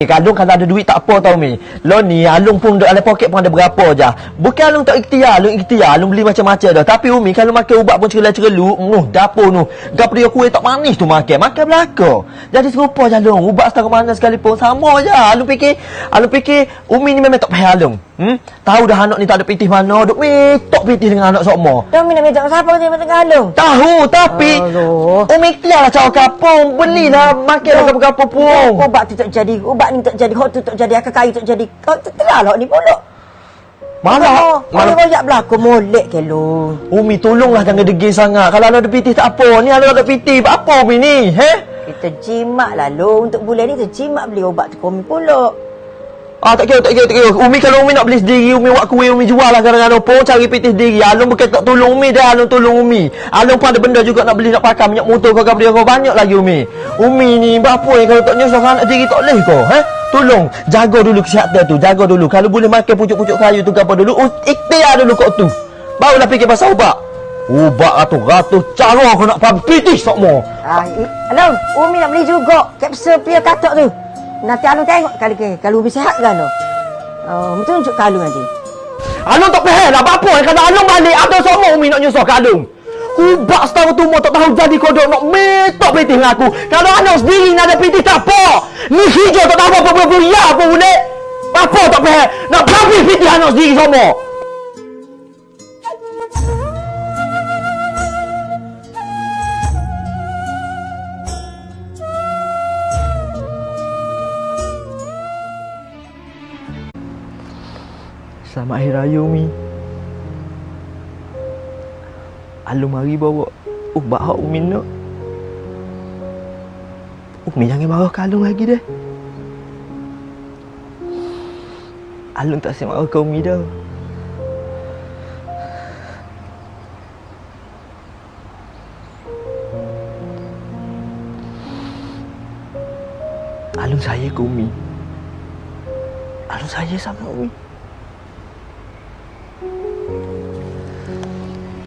Alung kalau ada duit tak apa tau Mi. Lo ni Alung pun dalam poket pun ada berapa je. Bukan Alung tak ikhtiar, Alung beli macam-macam dah. Tapi Umi kalau makan ubat pun cerelak-cereluk, dapur tu. Gap dia kuih tak manis tu makan belaka. Jadi serupa je Alung, ubat setara mana sekalipun sama je. Alung fikir Umi ni memang tak payah Alung. Tahu dah anak ni tak ada pitih mana, duk metok pitih dengan anak sokmo. Dah Umi nak minta siapa dia dengan Alung? Tahu tapi Umi ikhtiar lah cara kapung, belilah makan lah kapung pun. Ubat tu tak jadi, ubat ni tak jadi, hot tu tak jadi, akar kayu tak jadi. Kau terlalu ni pula. Malah royak belaka molek ke lu. Umi tolonglah jangan degil sangat. Kalau ada pitih tak apa. Ni ada pitih. Apa Umi ni? Kita jimat lah lu. Untuk bulan ni kita jimat beli ubat tu Umi pula. Tak kira. Umi kalau Umi nak beli sendiri, Umi buat kuih, Umi jual lah kadang-kadang pun cari pitih sendiri. Alung bukan tak tolong Umi dah, Alung tolong Umi. Alung pun ada benda juga nak beli, nak pakai minyak motor kau beli kau banyak lagi Umi. Umi ni berapa yang kalau tak nyusah anak diri tak boleh kau, Tolong jaga dulu kesihatan tu, jaga dulu. Kalau boleh makan pucuk-pucuk kayu tu apa dulu, ikhtiar dulu kau tu. Barulah fikir pasal ubat. Ubat ratus cara kau nak faham pitih sokmo. Alung, Umi nak beli juga kapsul pia katak tu. Nanti Alung tengok kalau Umi sihat kan tu. Umi tunjuk ke Alung nanti. Alung tak faham lah apa kalau Alung balik ada semua Umi nak nyusah ke Alung. Ubak setahun tu tak tahu jadi kodok nak metok pitih dengan aku. Kalau Alung sendiri nak ada pitih tak apa. Ni hijau tak tahu apa-apa ya apa boleh. Apa tak faham nak habis pitih Alung sendiri semua. Selamat Hari Raya Umi. Alung mari bawa ubat hak Umi nak. Umi jangan marah ke Alung lagi dah. Alung tak asyik marah ke Umi dah. Alung sayang ke Umi. Alung sayang sama Umi.